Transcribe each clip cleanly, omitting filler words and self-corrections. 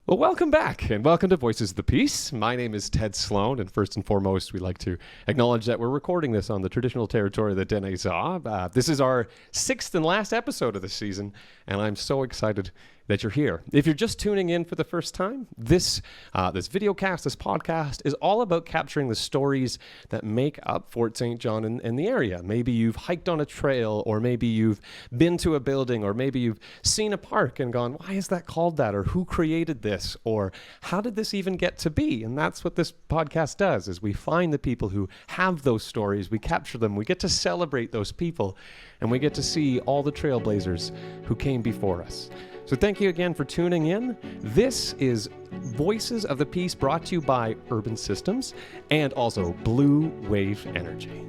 Well, welcome back, and welcome to Voices of the Peace. My name is Ted Sloan, and first and foremost, we'd like to acknowledge that we're recording this on the traditional territory of the Denezaw. This is our sixth and last episode of the season, and I'm so excited that you're here. If you're just tuning in for the first time, this videocast, this podcast, is all about capturing the stories that make up Fort St. John and the area. Maybe you've hiked on a trail, or maybe you've been to a building, or maybe you've seen a park and gone, why is that called that? Or who created this? Or how did this even get to be? And that's what this podcast does, is we find the people who have those stories, we capture them, we get to celebrate those people, and we get to see all the trailblazers who came before us. So thank you again for tuning in. This is Voices of the Peace, brought to you by Urban Systems and also Blue Wave Energy.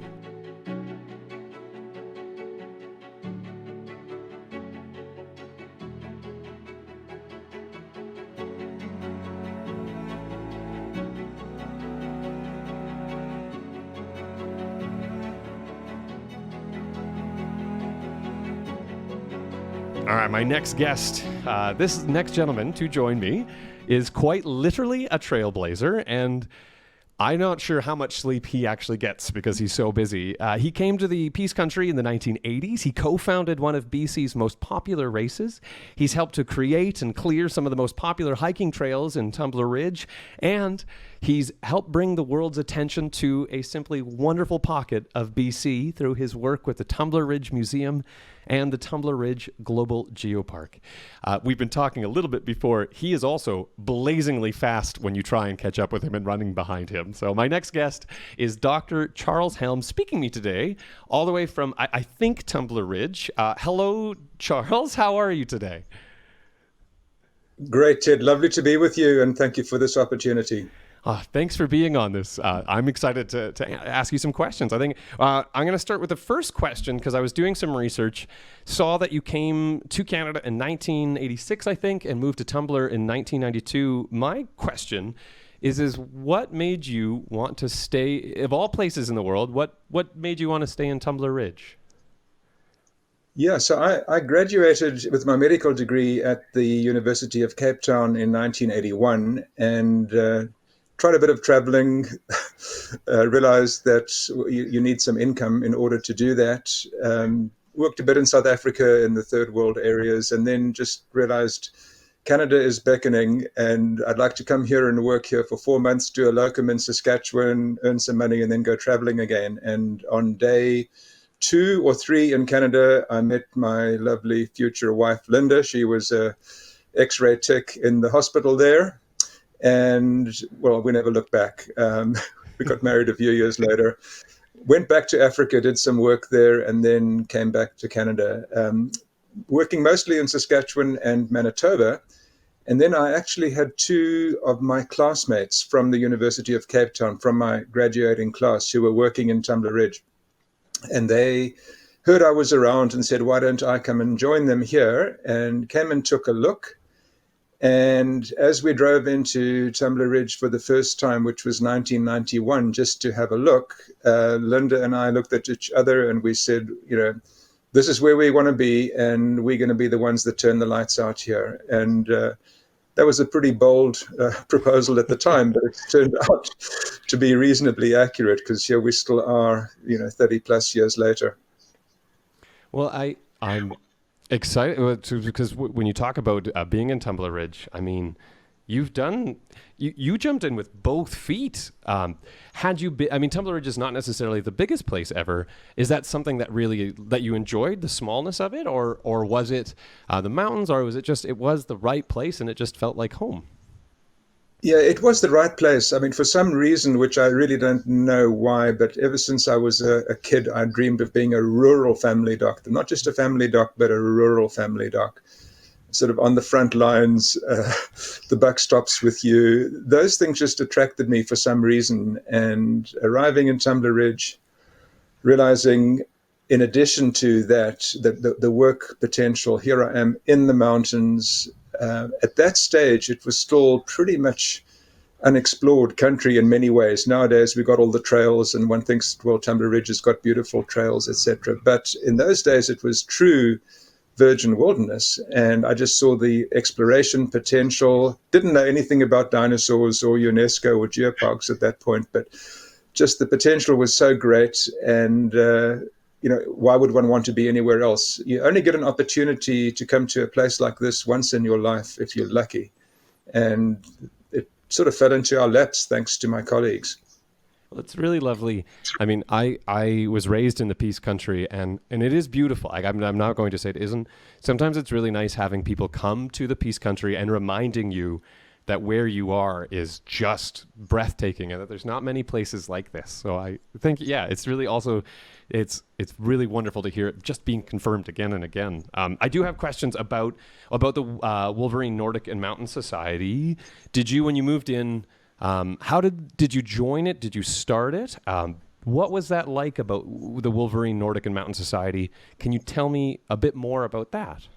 All right, my next guest, this next gentleman to join me is quite literally a trailblazer, and I'm not sure how much sleep he actually gets because he's so busy. He came to the Peace Country in the 1980s. He co-founded one of BC's most popular races. He's helped to create and clear some of the most popular hiking trails in Tumbler Ridge, and he's helped bring the world's attention to a simply wonderful pocket of BC through his work with the Tumbler Ridge Museum and the Tumbler Ridge Global Geopark. We've been talking a little bit before. He is also blazingly fast when you try and catch up with him and running behind him. So my next guest is Dr. Charles Helm, speaking to me today, all the way from, I think, Tumbler Ridge. Hello, Charles. How are you today? Great, Ted. Lovely to be with you, and thank you for this opportunity. Thanks for being on this. I'm excited to ask you some questions. I think I'm going to start with the first question because I was doing some research, saw that you came to Canada in 1986, I think, and moved to Tumblr in 1992. My question is what made you want to stay, of all places in the world, what made you want to stay in Tumbler Ridge? Yeah, so I graduated with my medical degree at the University of Cape Town in 1981, and tried a bit of traveling, realized that you need some income in order to do that. Worked a bit in South Africa in the third world areas, and then just realized Canada is beckoning, and I'd like to come here and work here for 4 months, do a locum in Saskatchewan, earn some money, and then go traveling again. And on day 2 or 3 in Canada, I met my lovely future wife, Linda. She was a X-ray tech in the hospital there. And, well, we never looked back. We got married a few years later, went back to Africa, did some work there, and then came back to Canada, working mostly in Saskatchewan and Manitoba. And then I actually had 2 of my classmates from the University of Cape Town, from my graduating class, who were working in Tumbler Ridge. And they heard I was around and said, why don't I come and join them here? And came and took a look. And as we drove into Tumbler Ridge for the first time, which was 1991, just to have a look, Linda and I looked at each other and we said, this is where we want to be, and we're going to be the ones that turn the lights out here. And that was a pretty bold proposal at the time, but it's turned out to be reasonably accurate because here we still are, 30 plus years later. Well, I'm excited because when you talk about being in Tumbler Ridge, I mean, you jumped in with both feet. Tumbler Ridge is not necessarily the biggest place ever. Is that something that you enjoyed, the smallness of it, or was it the mountains, or was it was the right place and it just felt like home? Yeah, it was the right place. I mean, for some reason, which I really don't know why, but ever since I was a kid, I dreamed of being a rural family doc, not just a family doc, but a rural family doc, sort of on the front lines, the buck stops with you. Those things just attracted me for some reason. And arriving in Tumbler Ridge, realizing in addition to that, the work potential, here I am in the mountains. At that stage, it was still pretty much unexplored country in many ways. Nowadays, we've got all the trails, and one thinks, well, Tumbler Ridge has got beautiful trails, etc. But in those days, it was true virgin wilderness. And I just saw the exploration potential. Didn't know anything about dinosaurs or UNESCO or geoparks at that point, but just the potential was so great. And, why would one want to be anywhere else? You only get an opportunity to come to a place like this once in your life if you're lucky. And it sort of fell into our laps thanks to my colleagues. Well, it's really lovely. I mean, I was raised in the Peace Country, and it is beautiful. I'm not going to say it isn't. Sometimes it's really nice having people come to the Peace Country and reminding you that where you are is just breathtaking, and that there's not many places like this. So I think, it's really also, it's really wonderful to hear it just being confirmed again and again. I do have questions about the Wolverine Nordic and Mountain Society. Did you, when you moved in, how did you join it? Did you start it? What was that like about the Wolverine Nordic and Mountain Society? Can you tell me a bit more about that?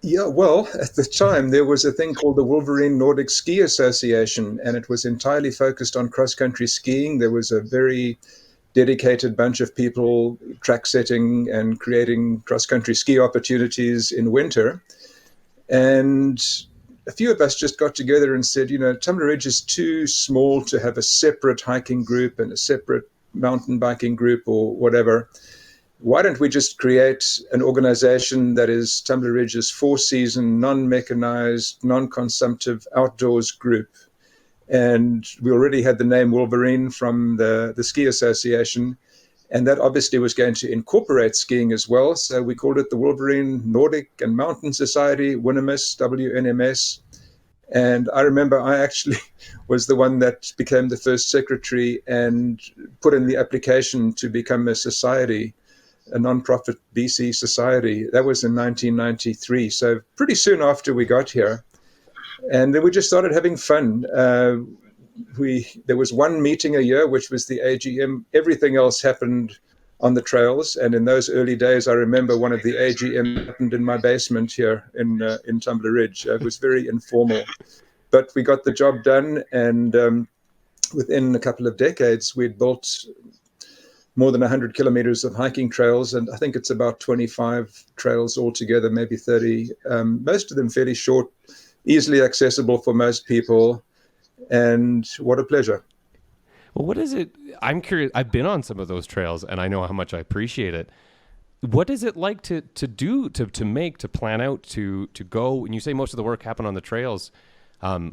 Yeah, well, at the time, there was a thing called the Wolverine Nordic Ski Association, and it was entirely focused on cross-country skiing. There was a very dedicated bunch of people track setting and creating cross-country ski opportunities in winter. And a few of us just got together and said, Tumbler Ridge is too small to have a separate hiking group and a separate mountain biking group or whatever. Why don't we just create an organization that is Tumbler Ridge's four-season, non-mechanized, non-consumptive outdoors group? And we already had the name Wolverine from the Ski Association, and that obviously was going to incorporate skiing as well. So we called it the Wolverine Nordic and Mountain Society, WNMS, WNMS. And I remember I actually was the one that became the first secretary and put in the application to become a society, a non-profit BC society. That was in 1993, so pretty soon after we got here. And then we just started having fun. There was one meeting a year, which was the AGM. Everything else happened on the trails. And in those early days, I remember one of the AGM happened in my basement here in Tumbler Ridge. It was very informal, but we got the job done. And within a couple of decades, we'd built more than 100 kilometers of hiking trails, and I think it's about 25 trails altogether, maybe 30, most of them fairly short, easily accessible for most people, and what a pleasure. Well, what is it? I'm curious. I've been on some of those trails, and I know how much I appreciate it. What is it like to plan out, to go? And you say most of the work happened on the trails.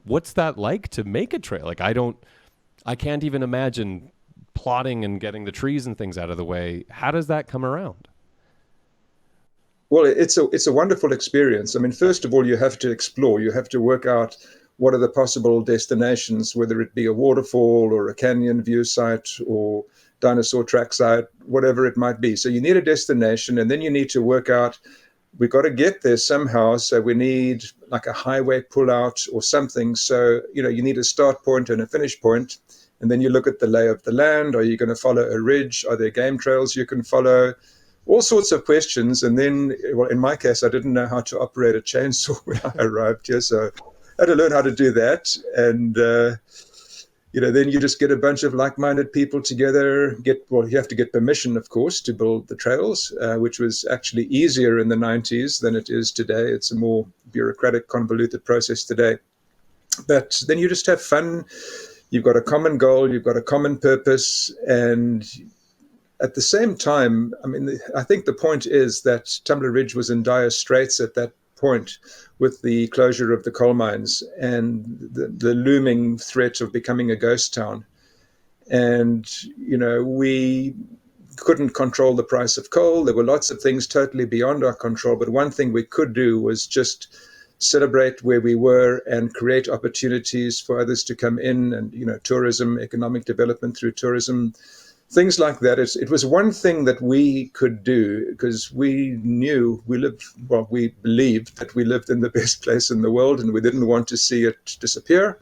What's that like to make a trail? Like, I can't even imagine plotting and getting the trees and things out of the way. How does that come around? Well, it's a wonderful experience. I mean, first of all, you have to explore. You have to work out what are the possible destinations, whether it be a waterfall or a canyon view site or dinosaur track site, whatever it might be. So you need a destination, and then you need to work out, we've got to get there somehow. So we need like a highway pullout or something. So, you need a start point and a finish point. And then you look at the lay of the land. Are you going to follow a ridge? Are there game trails you can follow? All sorts of questions. And then, well, in my case, I didn't know how to operate a chainsaw when I arrived here. So I had to learn how to do that. And, then you just get a bunch of like-minded people together. You have to get permission, of course, to build the trails, which was actually easier in the 90s than it is today. It's a more bureaucratic, convoluted process today. But then you just have fun. You've got a common goal, you've got a common purpose, and at the same time, I mean, I think the point is that Tumbler Ridge was in dire straits at that point with the closure of the coal mines and the looming threat of becoming a ghost town. And, we couldn't control the price of coal. There were lots of things totally beyond our control, but one thing we could do was just celebrate where we were and create opportunities for others to come in, and tourism, economic development through tourism, things like that. It was one thing that we could do because we believed that we lived in the best place in the world, and we didn't want to see it disappear.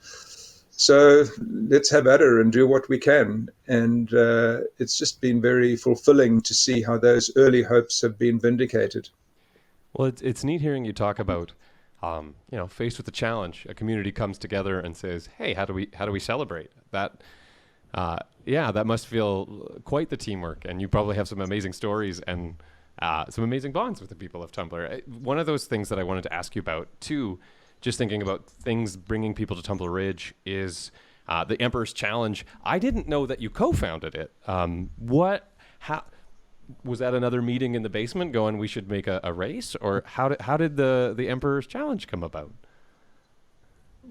So let's have at her and do what we can. And it's just been very fulfilling to see how those early hopes have been vindicated. Well, it's neat hearing you talk about faced with a challenge, a community comes together and says, "Hey, how do we celebrate that?" That must feel quite the teamwork, and you probably have some amazing stories and some amazing bonds with the people of Tumblr. One of those things that I wanted to ask you about too, just thinking about things bringing people to Tumbler Ridge, is the Emperor's Challenge. I didn't know that you co-founded it. How was that? Another meeting in the basement going, we should make a race, or how did the Emperor's Challenge come about?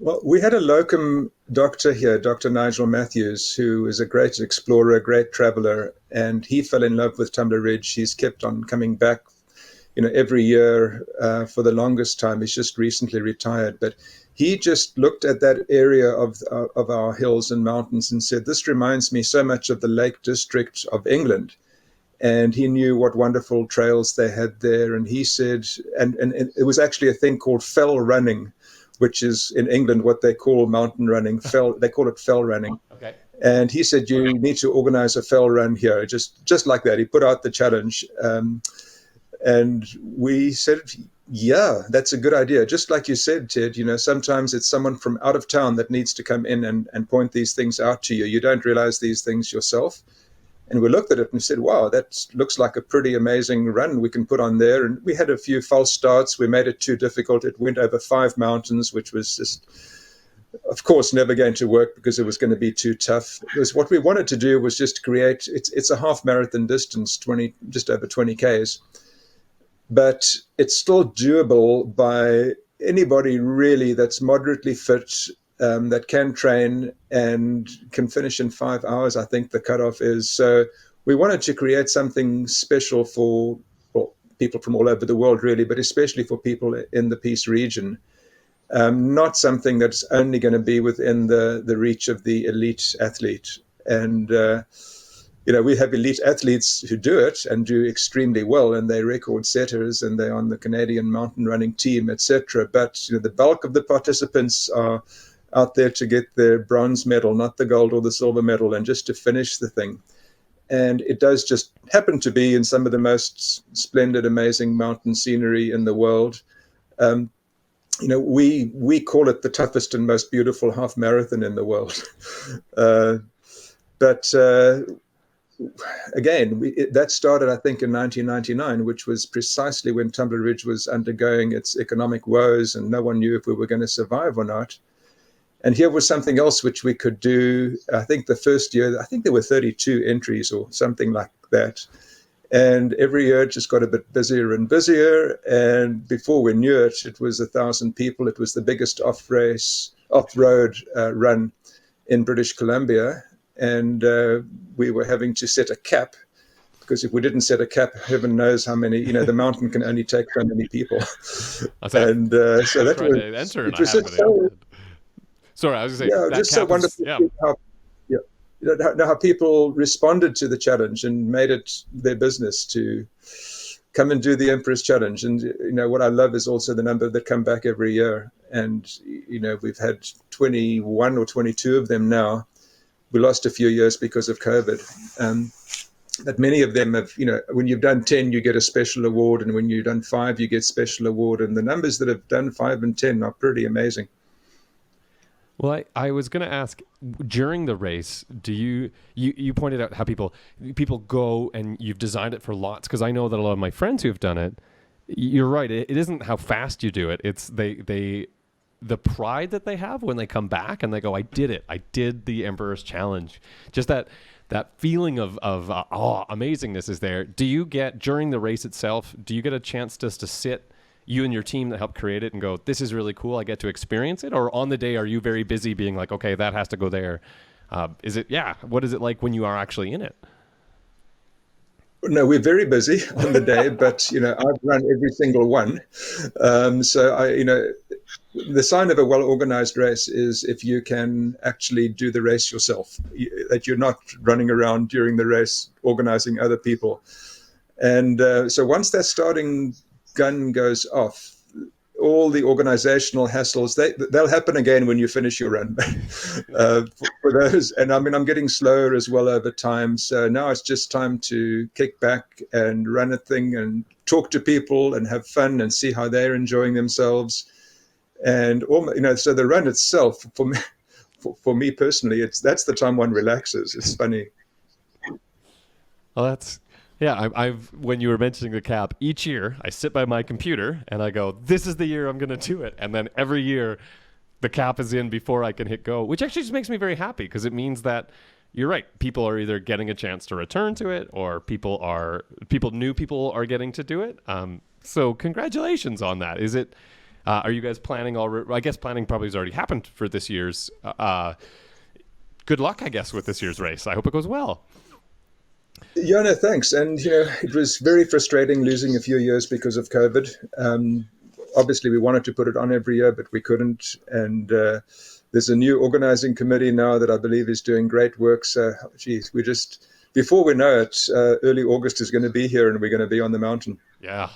Well, we had a locum doctor here, Dr. Nigel Matthews, who is a great explorer, a great traveler, and he fell in love with Tumbler Ridge. He's kept on coming back, every year for the longest time. He's just recently retired, but he just looked at that area of our hills and mountains and said, "This reminds me so much of the Lake District of England." And he knew what wonderful trails they had there. And he said, and it was actually a thing called fell running, which is in England what they call mountain running. They call it fell running. Okay. And he said, you need to organize a fell run here, just like that. He put out the challenge. And we said, yeah, that's a good idea. Just like you said, Ted, sometimes it's someone from out of town that needs to come in and point these things out to you. You don't realize these things yourself. And we looked at it and said, wow, that looks like a pretty amazing run we can put on there. And we had a few false starts. We made it too difficult. It went over 5 mountains, which was just, of course, never going to work because it was going to be too tough. Because what we wanted to do was just create, it's a half marathon distance, just over 20 Ks. But it's still doable by anybody really that's moderately fit, that can train and can finish in 5 hours, I think the cutoff is. So we wanted to create something special for people from all over the world, really, but especially for people in the Peace region. Not something that's only going to be within the reach of the elite athlete. And, we have elite athletes who do it and do extremely well, and they're record setters, and they're on the Canadian mountain running team, etc. But the bulk of the participants are out there to get the bronze medal, not the gold or the silver medal, and just to finish the thing. And it does just happen to be in some of the most splendid, amazing mountain scenery in the world. We call it the toughest and most beautiful half marathon in the world. But again, that started, I think, in 1999, which was precisely when Tumbler Ridge was undergoing its economic woes, and no one knew if we were going to survive or not. And here was something else which we could do. I think the first year, I think there were 32 entries or something like that. And every year it just got a bit busier and busier. And before we knew it, it was 1,000 people. It was the biggest off-road run in British Columbia. And we were having to set a cap, because if we didn't set a cap, heaven knows how many, the mountain can only take so many people. And so that was, it was just so... Sorry, I was going to say, just so wonderful how people responded to the challenge and made it their business to come and do the Emperor's Challenge. And, what I love is also the number that come back every year. And, we've had 21 or 22 of them now. We lost a few years because of COVID. But many of them have, when you've done 10, you get a special award. And when you've done 5, you get special award. And the numbers that have done 5 and 10 are pretty amazing. Well, I was going to ask, during the race, do you pointed out how people go and you've designed it for lots, because I know that a lot of my friends who have done it, you're right, it isn't how fast you do it. It's the pride that they have when they come back and they go, I did it. I did the Emperor's Challenge. Just that feeling of amazingness is there. Do you get, during the race itself, do you get a chance just to sit, you and your team that helped create it, and go, this is really cool, I get to experience it? Or on the day, are you very busy being like, okay, that has to go there? What is it like when you are actually in it? No, we're very busy on the day, but, I've run every single one. So the sign of a well-organized race is if you can actually do the race yourself, that you're not running around during the race organizing other people. And so once that starting gun goes off, all the organizational hassles, they'll happen again when you finish your run for those. And I'm getting slower as well over time. So now it's just time to kick back and run a thing and talk to people and have fun and see how they're enjoying themselves. And so the run itself, for me personally, that's the time one relaxes. It's funny. Well, Yeah, I've when you were mentioning the cap, each year I sit by my computer and I go, "This is the year I'm going to do it," and then every year the cap is in before I can hit go, which actually just makes me very happy because it means that you're right. People are either getting a chance to return to it, or new people are getting to do it. So congratulations on that. Is it? Are you guys planning already? I guess planning probably has already happened for this year's. Good luck, I guess, with this year's race. I hope it goes well. Yeah, no, thanks. And, it was very frustrating losing a few years because of COVID. Obviously, we wanted to put it on every year, but we couldn't. And there's a new organizing committee now that I believe is doing great work. So, geez, before we know it, early August is going to be here and we're going to be on the mountain. Yeah.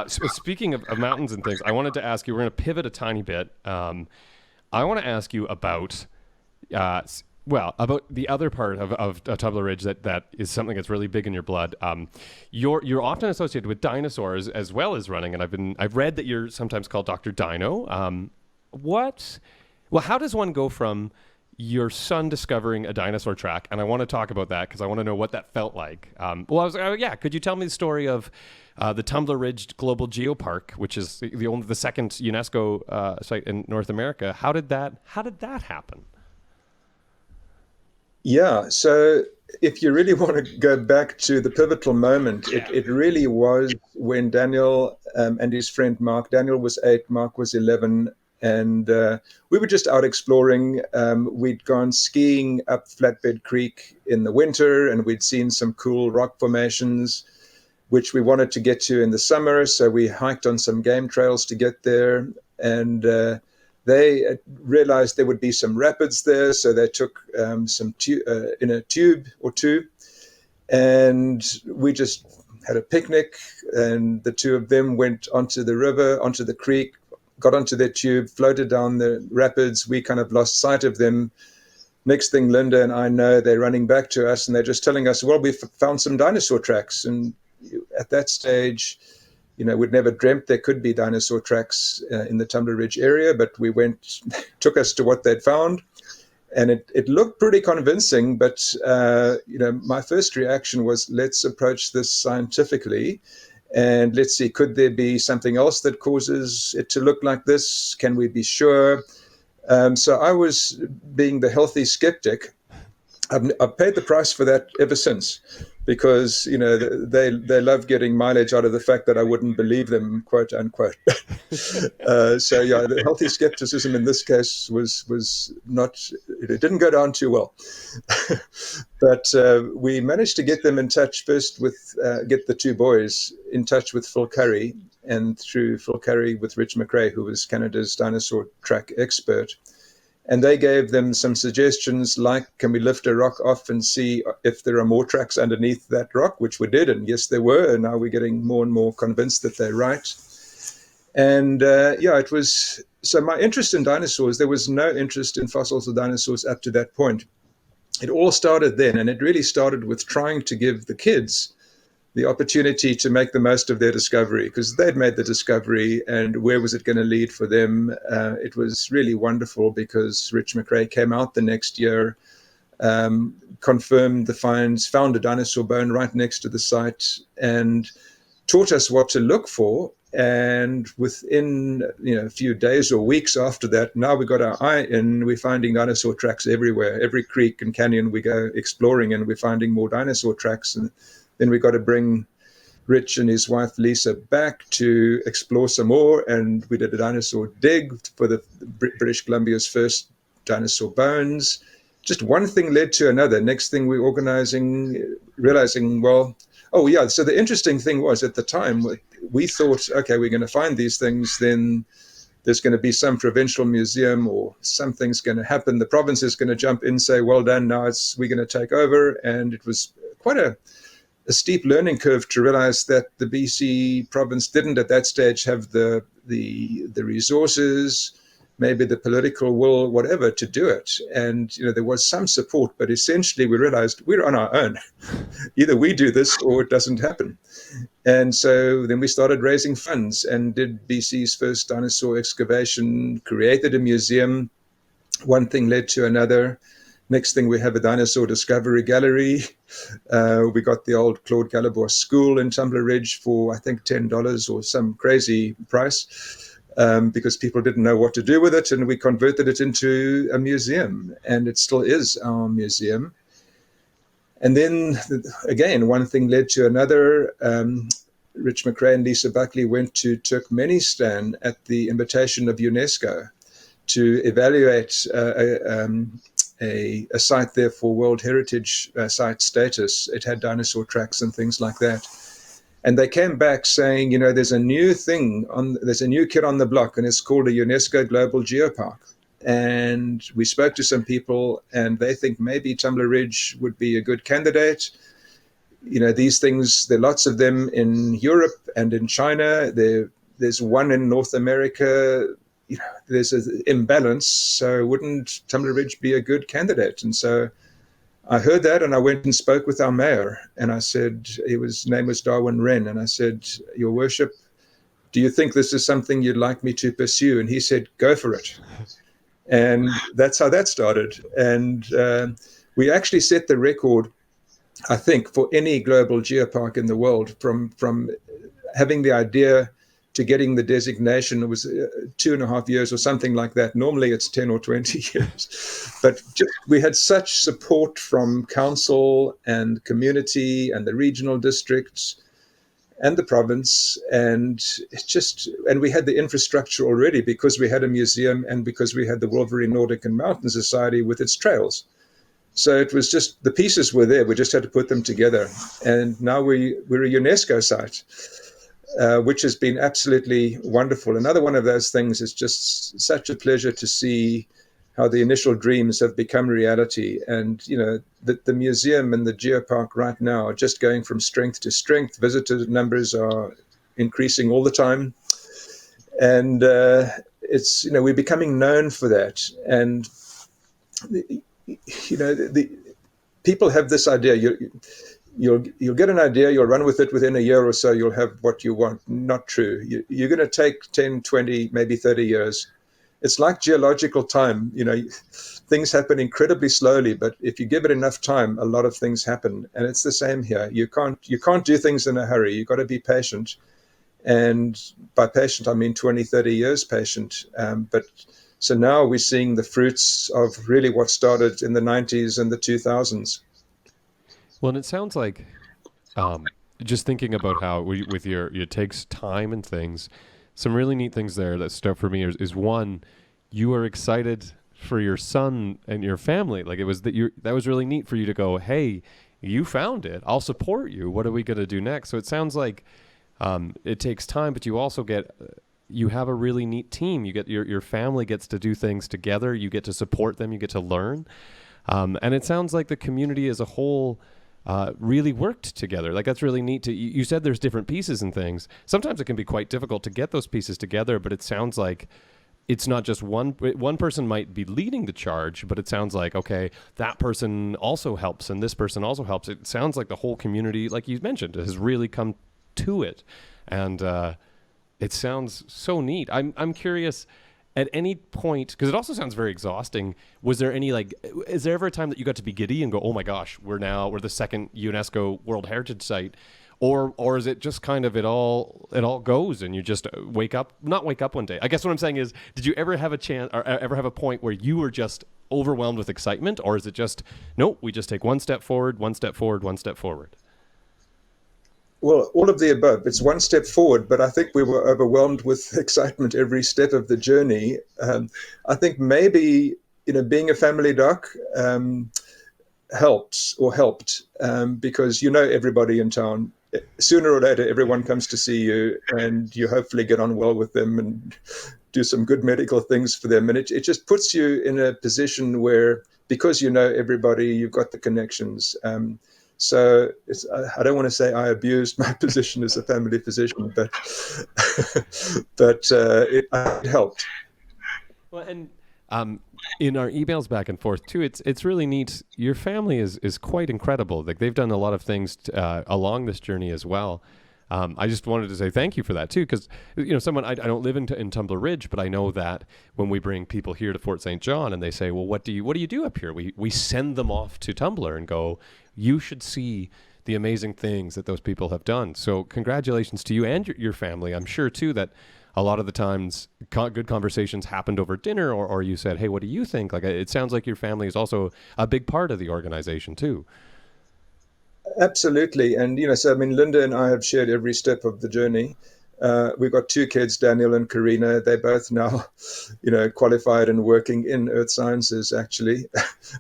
So speaking of mountains and things, I wanted to ask you, we're going to pivot a tiny bit. I want to ask you about, about the other part of Tumbler Ridge that is something that's really big in your blood. You're often associated with dinosaurs as well as running, and I've read that you're sometimes called Dr. Dino. How does one go from your son discovering a dinosaur track, and I want to talk about that because I want to know what that felt like. Could you tell me the story of the Tumbler Ridge Global Geopark, which is the second UNESCO site in North America? How did that happen? Yeah, so if you really want to go back to the pivotal moment, it really was when Daniel and his friend Mark, Daniel was 8, Mark was 11, and we were just out exploring. We'd gone skiing up Flatbed Creek in the winter, and we'd seen some cool rock formations, which we wanted to get to in the summer. So we hiked on some game trails to get there, and they realized there would be some rapids there. So they took some in a tube or two, and we just had a picnic, and the two of them went onto the river, onto the creek, got onto their tube, floated down the rapids. We kind of lost sight of them. Next thing Linda and I know, they're running back to us and they're just telling us, well, we've found some dinosaur tracks. And at that stage, we'd never dreamt there could be dinosaur tracks in the Tumbler Ridge area, but we went, took us to what they'd found. And it looked pretty convincing, but, my first reaction was, let's approach this scientifically. And let's see, could there be something else that causes it to look like this? Can we be sure? So I was being the healthy skeptic. I've paid the price for that ever since, because they love getting mileage out of the fact that I wouldn't believe them, quote unquote. The healthy skepticism in this case was not. It didn't go down too well, but we managed to get them in touch first with get the two boys in touch with Phil Curry, and through Phil Curry with Rich McRae, who was Canada's dinosaur track expert. And they gave them some suggestions like, can we lift a rock off and see if there are more tracks underneath that rock, which we did. And yes, there were. And now we're getting more and more convinced that they're right. And it was, so my interest in dinosaurs, there was no interest in fossils of dinosaurs up to that point. It all started then. And it really started with trying to give the kids the opportunity to make the most of their discovery, because they'd made the discovery, and where was it going to lead for them? It was really wonderful because Rich McRae came out the next year, confirmed the finds, found a dinosaur bone right next to the site, and taught us what to look for. And within a few days or weeks after that, now we got our eye in, we're finding dinosaur tracks everywhere. Every creek and canyon we go exploring, and we're finding more dinosaur tracks. And then we got to bring Rich and his wife Lisa back to explore some more, and we did a dinosaur dig for the British Columbia's first dinosaur bones. Just one thing led to another. Next thing we're organizing, realizing, so the interesting thing was, at the time, we thought, okay, we're going to find these things, then there's going to be some provincial museum or something's going to happen. The province is going to jump in, say, well done, now we're going to take over. And it was quite a steep learning curve to realize that the BC province didn't at that stage have the resources, maybe the political will, whatever, to do it. And there was some support, but essentially we realized we're on our own. Either we do this or it doesn't happen. And so then we started raising funds and did BC's first dinosaur excavation, created a museum. One thing led to another. Next thing, we have a dinosaur discovery gallery. We got the old Claude Gallibois School in Tumbler Ridge for, I think, $10 or some crazy price, because people didn't know what to do with it. And we converted it into a museum, and it still is our museum. And then, again, one thing led to another. Rich McRae and Lisa Buckley went to Turkmenistan at the invitation of UNESCO to evaluate a site there for World Heritage Site status. It had dinosaur tracks and things like that. And they came back saying, there's a new kid on the block, and it's called a UNESCO Global Geopark. And we spoke to some people, and they think maybe Tumbler Ridge would be a good candidate. These things, there are lots of them in Europe and in China. There's one in North America. There's an imbalance. So wouldn't Tumbler Ridge be a good candidate? And so I heard that, and I went and spoke with our mayor. And I said, his name was Darwin Wren. And I said, Your Worship, do you think this is something you'd like me to pursue? And he said, go for it. And that's how that started. And we actually set the record, I think, for any global geopark in the world, from having the idea to getting the designation. It was 2.5 years or something like that. Normally it's 10 or 20 years. But we had such support from council and community and the regional districts and the province, and we had the infrastructure already, because we had a museum and because we had the Wolverine Nordic and Mountain Society with its trails. So it was just, the pieces were there. We just had to put them together. And now we're a UNESCO site, which has been absolutely wonderful. Another one of those things is just such a pleasure to see how the initial dreams have become reality. And, the museum and the geopark right now are just going from strength to strength. Visitor numbers are increasing all the time. And we're becoming known for that. And, the people have this idea. You'll get an idea, you'll run with it within a year or so, you'll have what you want. Not true. You're going to take 10, 20, maybe 30 years. It's like geological time. Things happen incredibly slowly, but if you give it enough time, a lot of things happen. And it's the same here. You can't do things in a hurry. You've got to be patient. And by patient, I mean 20, 30 years patient. So now we're seeing the fruits of really what started in the 90s and the 2000s. Well, and it sounds like, just thinking about how with it takes time and things, some really neat things there that stuck for me is one, you are excited for your son and your family. Like that was really neat for you to go, hey, you found it. I'll support you. What are we going to do next? So it sounds like it takes time, but you also you have a really neat team. You get your family gets to do things together. You get to support them. You get to learn. And it sounds like the community as a whole really worked together. Like that's really neat. You said there's different pieces and things. Sometimes it can be quite difficult to get those pieces together, but it sounds like it's not just one person might be leading the charge, but it sounds like, okay, that person also helps and this person also helps. It sounds like the whole community, like you mentioned, has really come to it. And it sounds so neat. I'm curious, at any point, because it also sounds very exhausting, was there any, is there ever a time that you got to be giddy and go, oh my gosh, we're the second UNESCO World Heritage Site? Or is it just kind of it all goes and you just not wake up one day? I guess what I'm saying is, did you ever have a chance or ever have a point where you were just overwhelmed with excitement? Or is it just, nope, we just take one step forward, one step forward, one step forward? Well, all of the above. It's one step forward, but I think we were overwhelmed with excitement every step of the journey. I think maybe, being a family doc helped because everybody in town. Sooner or later, everyone comes to see you, and you hopefully get on well with them and do some good medical things for them. And it just puts you in a position where, because everybody, you've got the connections. So I don't want to say I abused my position as a family physician, but it helped. Well, and in our emails back and forth too, it's really neat. Your family is quite incredible. Like they've done a lot of things along this journey as well. I just wanted to say thank you for that too, because someone I don't live in Tumbler Ridge, but I know that when we bring people here to Fort St. John and they say, well, what do you do up here? We send them off to Tumblr and go, you should see the amazing things that those people have done. So congratulations to you and your family. I'm sure too that a lot of the times good conversations happened over dinner, or you said, hey, what do you think? Like, it sounds like your family is also a big part of the organization too. Absolutely. And, so, I mean, Linda and I have shared every step of the journey. We've got two kids, Daniel and Karina. They're both now, qualified and working in earth sciences, actually,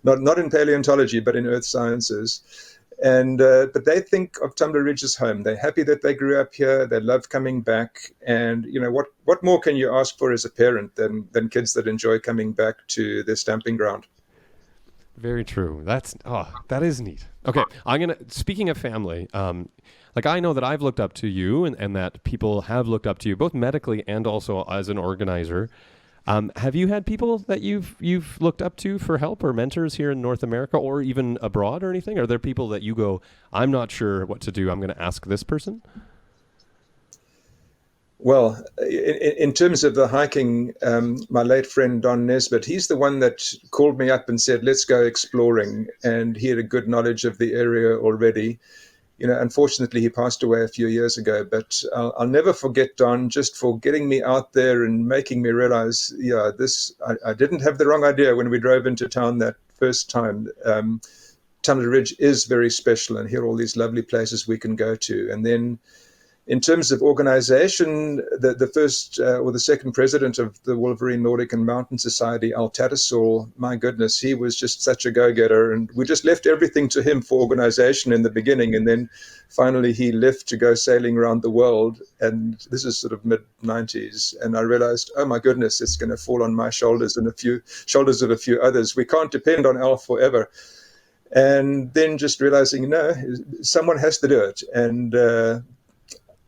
not in paleontology, but in earth sciences. And but they think of Tumbler Ridge as home. They're happy that they grew up here. They love coming back. And what more can you ask for as a parent than kids that enjoy coming back to their stamping ground? Very true. That is neat. Okay, speaking of family, like I know that I've looked up to you and that people have looked up to you both medically and also as an organizer. Have you had people that you've looked up to for help or mentors here in North America or even abroad or anything? Are there people that you go, I'm not sure what to do, I'm going to ask this person? Well, in terms of the hiking, my late friend Don Nesbitt, he's the one that called me up and said, let's go exploring. And he had a good knowledge of the area already. Unfortunately, he passed away a few years ago, but I'll never forget Don just for getting me out there and making me realize, I didn't have the wrong idea when we drove into town that first time. Tumbler Ridge is very special, and here are all these lovely places we can go to. And then in terms of organization, the first or the second president of the Wolverine Nordic and Mountain Society, Al Tattersall, my goodness, he was just such a go-getter. And we just left everything to him for organization in the beginning. And then finally he left to go sailing around the world. And this is sort of mid-90s. And I realized, oh my goodness, it's going to fall on my shoulders and shoulders of a few others. We can't depend on Al forever. And then just realizing, no, someone has to do it. And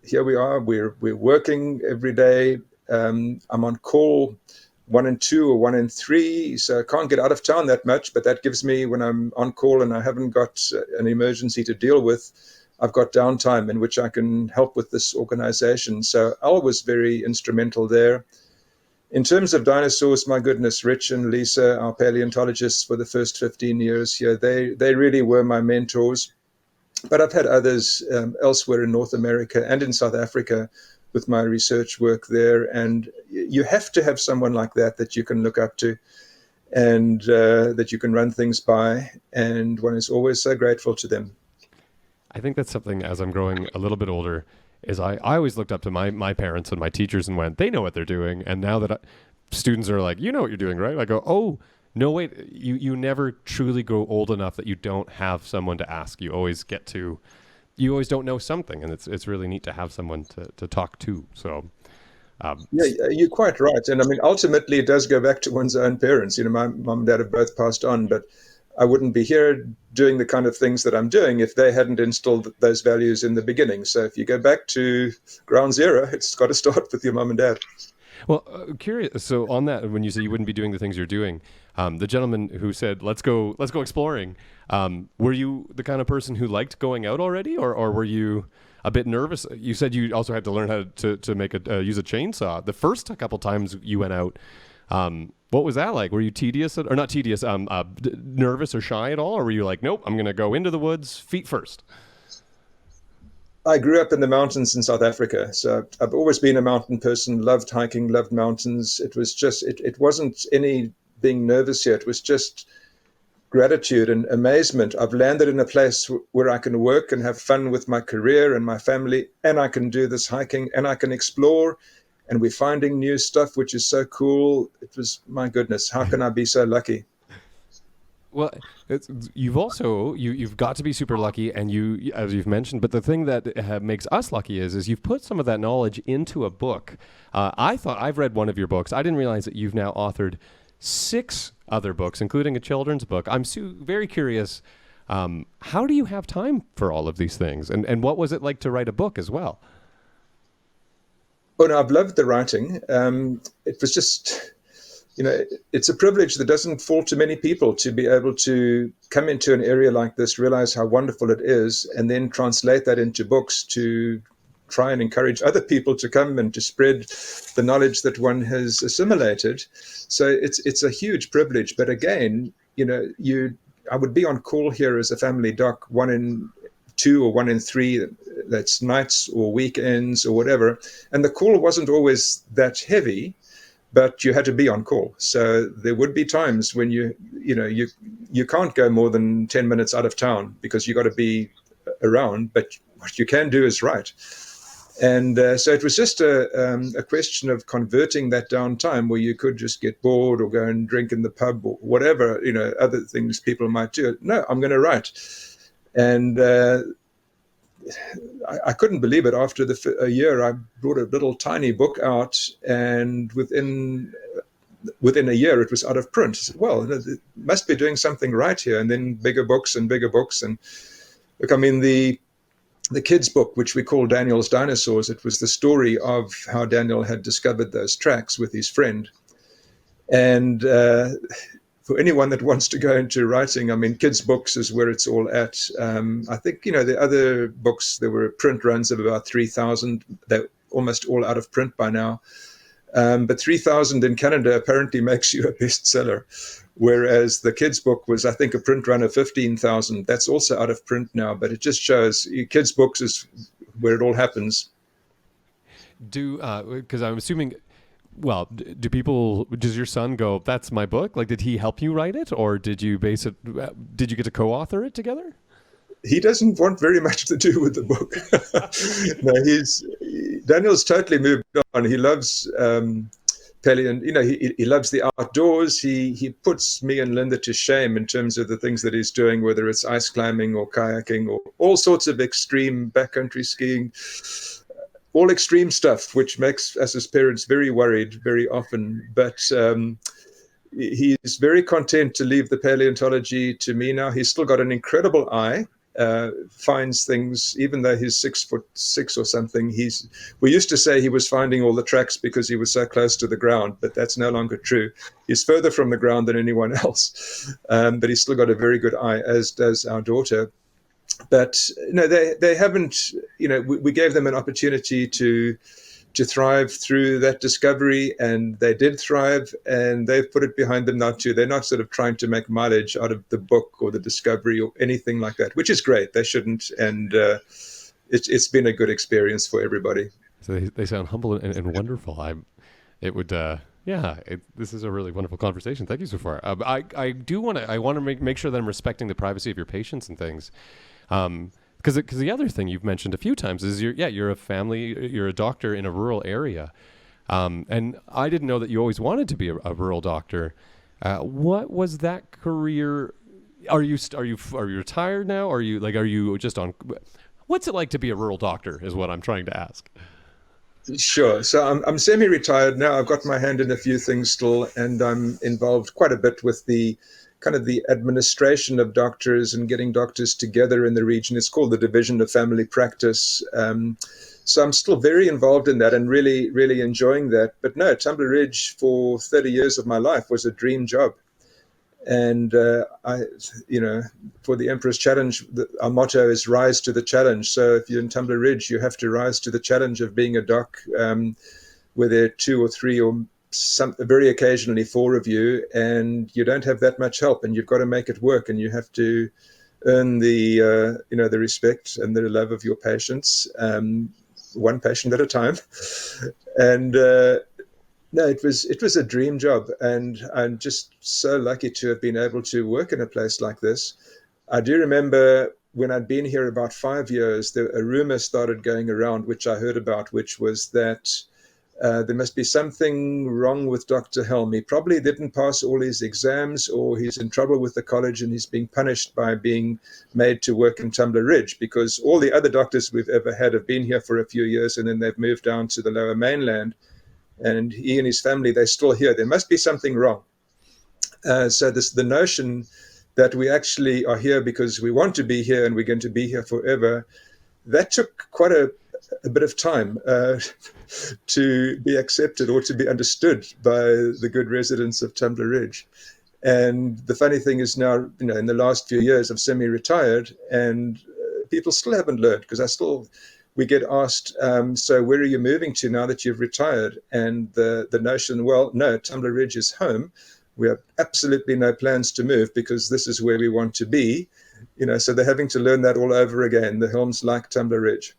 here we are. We're working every day. I'm on call 1 and 2 or 1 and 3, so I can't get out of town that much. But that gives me, when I'm on call and I haven't got an emergency to deal with, I've got downtime in which I can help with this organization. So Al was very instrumental there. In terms of dinosaurs, my goodness, Rich and Lisa, our paleontologists for the first 15 years here, they really were my mentors. But I've had others elsewhere in North America and in South Africa with my research work there. And you have to have someone like that you can look up to and that you can run things by. And one is always so grateful to them. I think that's something, as I'm growing a little bit older, is I always looked up to my parents and my teachers and went, they know what they're doing. And now that students are like, you know what you're doing, right? I go, oh, no, wait, you never truly grow old enough that you don't have someone to ask. You always don't know something, and it's really neat to have someone to talk to. So, yeah, you're quite right. And I mean, ultimately, it does go back to one's own parents. My mom and dad have both passed on, but I wouldn't be here doing the kind of things that I'm doing if they hadn't instilled those values in the beginning. So if you go back to ground zero, it's got to start with your mom and dad. Well, curious. So on that, when you say you wouldn't be doing the things you're doing, the gentleman who said, let's go exploring, were you the kind of person who liked going out already, or were you a bit nervous? You said you also had to learn how to make use a chainsaw. The first couple times you went out, what was that like? Were you nervous or shy at all? Or were you like, nope, I'm going to go into the woods, feet first? I grew up in the mountains in South Africa, so I've always been a mountain person, loved hiking, loved mountains. It was just, it wasn't any being nervous here. It was just gratitude and amazement. I've landed in a place where I can work and have fun with my career and my family, and I can do this hiking and I can explore, and we're finding new stuff, which is so cool. It was, my goodness, how can I be so lucky? Well, you've got to be super lucky, and you, as you've mentioned. But the thing that makes us lucky is you've put some of that knowledge into a book. I've read one of your books. I didn't realize that you've now authored 6 other books, including a children's book. I'm very curious. How do you have time for all of these things, and what was it like to write a book as well? Oh no, I've loved the writing. It was just, it's a privilege that doesn't fall to many people to be able to come into an area like this, realize how wonderful it is, and then translate that into books to try and encourage other people to come and to spread the knowledge that one has assimilated. So it's a huge privilege. But again, I would be on call here as a family doc 1 in 2 or 1 in 3. That's nights or weekends or whatever. And the call wasn't always that heavy, but you had to be on call. So there would be times when you can't go more than 10 minutes out of town because you got to be around, but what you can do is write. And so it was just a question of converting that downtime where you could just get bored or go and drink in the pub or whatever, other things people might do. No, I'm going to write. And I couldn't believe it. After a year, I brought a little tiny book out, and within a year, it was out of print. I said, well, it must be doing something right here. And then bigger books and bigger books. And look, I mean, the kids' book, which we call Daniel's Dinosaurs, it was the story of how Daniel had discovered those tracks with his friend. And for anyone that wants to go into writing, I mean, kids' books is where it's all at. I think, the other books, there were print runs of about 3,000. They're almost all out of print by now. But 3,000 in Canada apparently makes you a bestseller, whereas the kids' book was, I think, a print run of 15,000. That's also out of print now, but it just shows kids' books is where it all happens. Because I'm assuming, well, does your son go, that's my book? Like, did he help you write it, or did you did you get to co-author it together? He doesn't want very much to do with the book. No, Daniel's totally moved on. He loves he loves the outdoors. He puts me and Linda to shame in terms of the things that he's doing, whether it's ice climbing or kayaking or all sorts of extreme backcountry skiing, all extreme stuff, which makes us as parents very worried very often. But he's very content to leave the paleontology to me now. He's still got an incredible eye. Finds things, even though he's 6'6" or something. We used to say he was finding all the tracks because he was so close to the ground, but that's no longer true. He's further from the ground than anyone else, but he's still got a very good eye, as does our daughter. But no, they haven't. We gave them an opportunity to thrive through that discovery, and they did thrive, and they've put it behind them now too. They're not sort of trying to make mileage out of the book or the discovery or anything like that, which is great. They shouldn't, and it's been a good experience for everybody. So they sound humble and wonderful. This is a really wonderful conversation. Thank you so far. I want to make sure that I'm respecting the privacy of your patients and things. Because the other thing you've mentioned a few times is you're a doctor in a rural area, and I didn't know that you always wanted to be a rural doctor. What was that career? Are you retired now? Are you just on? What's it like to be a rural doctor? Is what I'm trying to ask. Sure. So I'm semi-retired now. I've got my hand in a few things still, and I'm involved quite a bit with the kind of the administration of doctors and getting doctors together in the region. It's called the Division of Family Practice. So I'm still very involved in that and really, really enjoying that. But no, Tumbler Ridge for 30 years of my life was a dream job. And for the Emperor's Challenge, our motto is rise to the challenge. So if you're in Tumbler Ridge, you have to rise to the challenge of being a doc, where there are 2 or 3 or very occasionally 4 of you, and you don't have that much help, and you've got to make it work, and you have to earn the respect and the love of your patients, one patient at a time. And no, it was a dream job, and I'm just so lucky to have been able to work in a place like this. I do remember when I'd been here about 5 years, a rumor started going around, which I heard about, which was that there must be something wrong with Dr. Helm. He probably didn't pass all his exams, or he's in trouble with the college and he's being punished by being made to work in Tumbler Ridge, because all the other doctors we've ever had have been here for a few years and then they've moved down to the lower mainland. And he and his family, they're still here. There must be something wrong. So the notion that we actually are here because we want to be here and we're going to be here forever, that took quite a bit of time to be accepted or to be understood by the good residents of Tumbler Ridge. And the funny thing is now, in the last few years, I'm semi-retired, and people still haven't learned, because I still we get asked, so where are you moving to now that you've retired? And the notion, well, no, Tumbler Ridge is home. We have absolutely no plans to move because this is where we want to be. So they're having to learn that all over again. The Helms like Tumbler Ridge.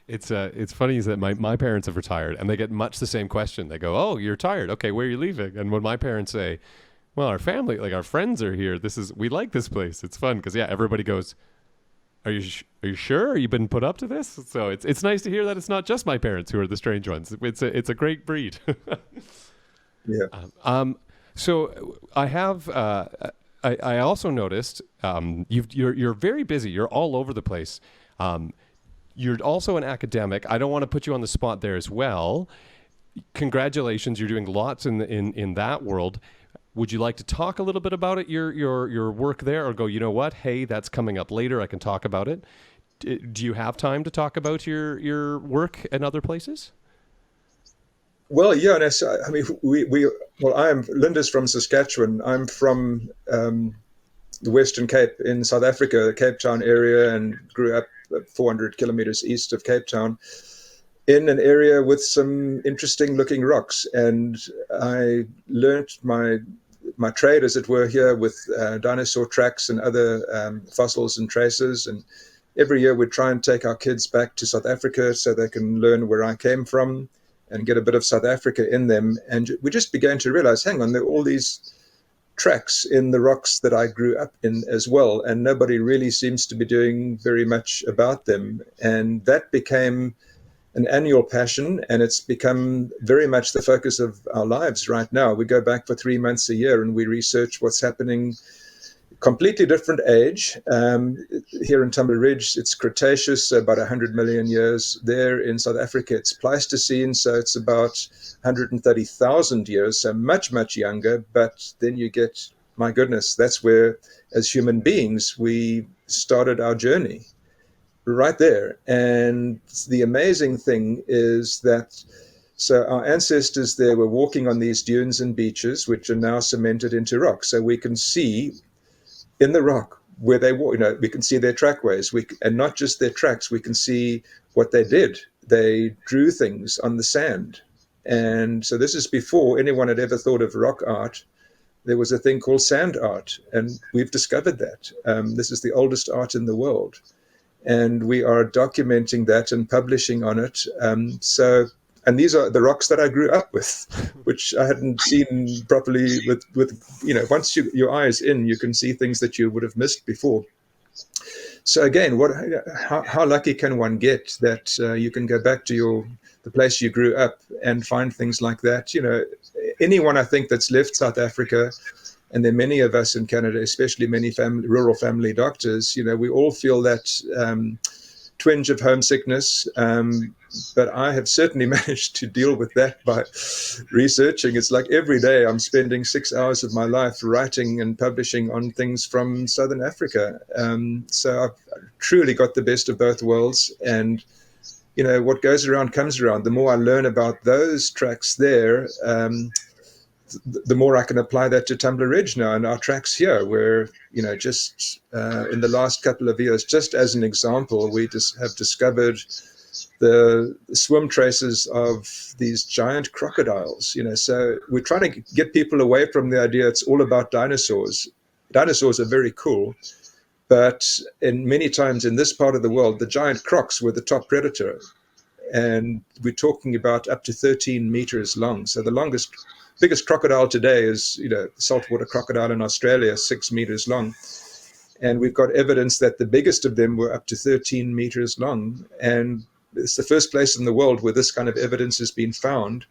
It's funny is that my parents have retired and they get much the same question. They go, "Oh, you're tired. Okay, where are you leaving?" And when my parents say, "Well, our family, like our friends are here. We like this place. It's fun." Because everybody goes, Are you sure? Are you been put up to this? So it's nice to hear that it's not just my parents who are the strange ones. It's a great breed. Yeah. So I have I also noticed you're very busy. You're all over the place. You're also an academic. I don't want to put you on the spot there as well. Congratulations, you're doing lots in that world. Would you like to talk a little bit about it, your work there, or go, you know what? Hey, that's coming up later. I can talk about it. Do you have time to talk about your work in other places? Well, yeah. No, so, I mean, Linda's from Saskatchewan. I'm from the Western Cape in South Africa, the Cape Town area, and grew up 400 kilometers east of Cape Town in an area with some interesting looking rocks. And I learnt my trade, as it were, here with dinosaur tracks and other fossils and traces. And every year we try and take our kids back to South Africa so they can learn where I came from and get a bit of South Africa in them. And we just began to realize, hang on, there are all these tracks in the rocks that I grew up in as well, and nobody really seems to be doing very much about them. And that became an annual passion, and it's become very much the focus of our lives right now. We go back for 3 months a year and we research what's happening. Completely different age. Here in Tumbler Ridge, it's Cretaceous, so about 100 million years. There in South Africa, it's Pleistocene, so it's about 130,000 years, so much, much younger. But then you get, my goodness, that's where, as human beings, we started our journey right there. And the amazing thing is that, so our ancestors there were walking on these dunes and beaches, which are now cemented into rock. So we can see in the rock where they walk, we can see their trackways. And not just their tracks, we can see what they did. They drew things on the sand. And so this is before anyone had ever thought of rock art. There was a thing called sand art, and we've discovered that. This is the oldest art in the world. And we are documenting that and publishing on it. And these are the rocks that I grew up with, which I hadn't seen properly with once your eye is in, you can see things that you would have missed before. So again, how lucky can one get that you can go back to the place you grew up and find things like that? Anyone I think that's left South Africa, and there are many of us in Canada, especially many rural family doctors, we all feel that twinge of homesickness. But I have certainly managed to deal with that by researching. It's like every day I'm spending 6 hours of my life writing and publishing on things from Southern Africa. So I've truly got the best of both worlds. And, what goes around comes around. The more I learn about those tracks there, the more I can apply that to Tumbler Ridge now and our tracks here, where, just in the last couple of years, just as an example, we just have discovered the swim traces of these giant crocodiles. So we're trying to get people away from the idea it's all about dinosaurs. Dinosaurs are very cool, but many times in this part of the world, the giant crocs were the top predator. And we're talking about up to 13 meters long. So the biggest crocodile today is, saltwater crocodile in Australia, 6 meters long. And we've got evidence that the biggest of them were up to 13 meters long. And it's the first place in the world where this kind of evidence has been found.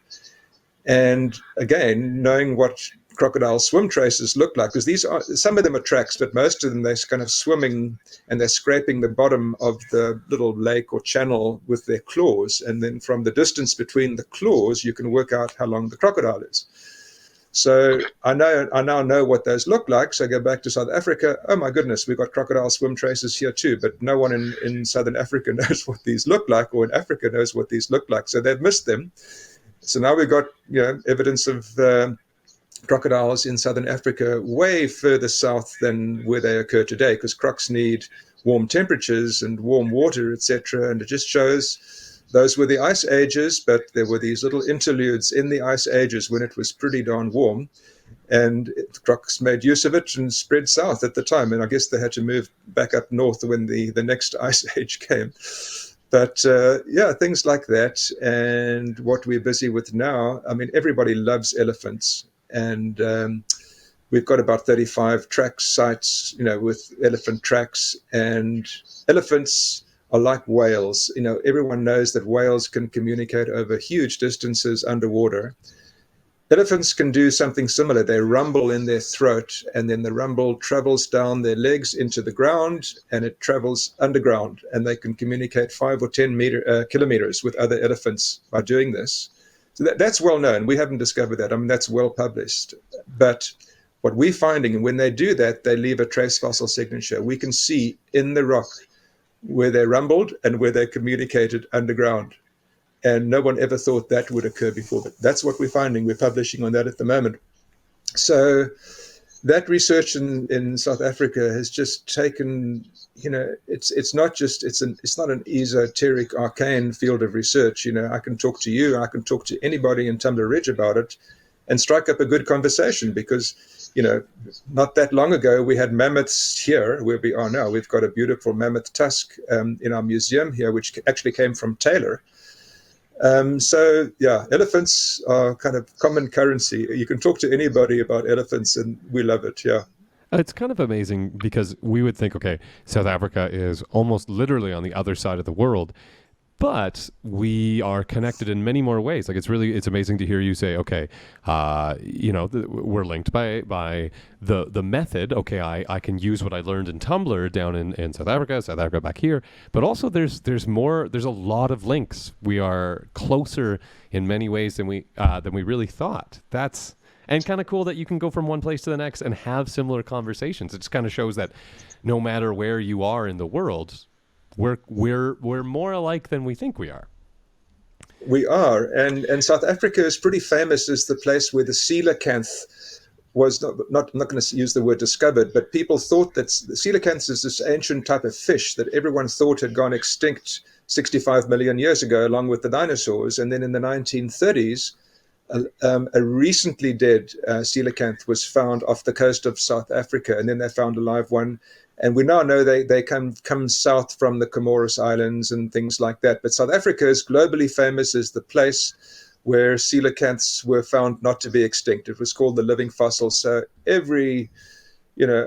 And again, knowing what crocodile swim traces look like, because some of them are tracks, but most of them they're kind of swimming and they're scraping the bottom of the little lake or channel with their claws. And then from the distance between the claws, you can work out how long the crocodile is. So I now know what those look like. So I go back to South Africa. Oh my goodness, we've got crocodile swim traces here too. But no one in Southern Africa knows what these look like, or in Africa knows what these look like. So they've missed them. So now we've got evidence of crocodiles in Southern Africa way further south than where they occur today, because crocs need warm temperatures and warm water, etc. And it just shows those were the ice ages, but there were these little interludes in the ice ages when it was pretty darn warm. And the Crocs made use of it and spread south at the time. And I guess they had to move back up north when the next ice age came. But yeah, things like that. And what we're busy with now, I mean, everybody loves elephants. And we've got about 35 track sites, with elephant tracks. And elephants are like whales. Everyone knows that whales can communicate over huge distances underwater. Elephants can do something similar. They rumble in their throat, and then the rumble travels down their legs into the ground, and it travels underground, and they can communicate 5 or 10 kilometers with other elephants by doing this. So that's well known. We haven't discovered that. I mean, that's well published. But what we're finding, and when they do that, they leave a trace fossil signature. We can see in the rock where they rumbled and where they communicated underground. And no one ever thought that would occur before. But that's what we're finding. We're publishing on that at the moment. So that research in South Africa has just taken, it's not an esoteric, arcane field of research. I can talk to you, I can talk to anybody in Tumbler Ridge about it and strike up a good conversation because, not that long ago, we had mammoths here where we are now. We've got a beautiful mammoth tusk in our museum here, which actually came from Taylor. So yeah, elephants are kind of common currency. You can talk to anybody about elephants and we love it. Yeah. It's kind of amazing because we would think, okay, South Africa is almost literally on the other side of the world, but we are connected in many more ways. Like it's amazing to hear you say, okay, we're linked by the method. Okay, I can use what I learned in Tumblr down in South Africa back here. But also there's a lot of links. We are closer in many ways than we really thought. And kind of cool that you can go from one place to the next and have similar conversations. It just kind of shows that no matter where you are in the world, we're more alike than we think we are. We are, and South Africa is pretty famous as the place where the coelacanth was not I'm not going to use the word discovered, but people thought that the coelacanth is this ancient type of fish that everyone thought had gone extinct 65 million years ago, along with the dinosaurs. And then in the 1930s, a recently dead coelacanth was found off the coast of South Africa, and then they found a live one. And we now know they come south from the Comoros Islands and things like that. But South Africa is globally famous as the place where coelacanths were found not to be extinct. It was called the living fossil. So every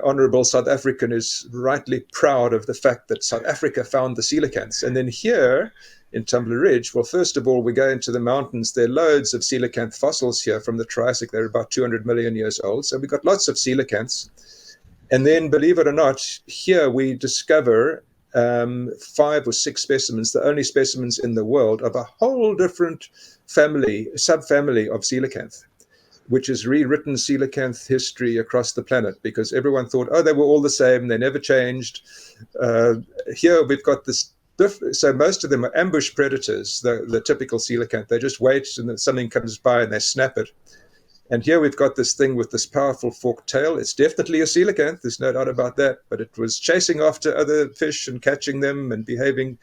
honorable South African is rightly proud of the fact that South Africa found the coelacanths. And then here in Tumbler Ridge, well, first of all, we go into the mountains. There are loads of coelacanth fossils here from the Triassic. They're about 200 million years old. So we've got lots of coelacanths. And then, believe it or not, here we discover 5 or 6 specimens, the only specimens in the world of a whole different subfamily of coelacanth, which has rewritten coelacanth history across the planet because everyone thought, they were all the same, they never changed. Here we've got this so most of them are ambush predators, the typical coelacanth. They just wait and then something comes by and they snap it. And here we've got this thing with this powerful forked tail. It's definitely a coelacanth, there's no doubt about that, but it was chasing after other fish and catching them and behaving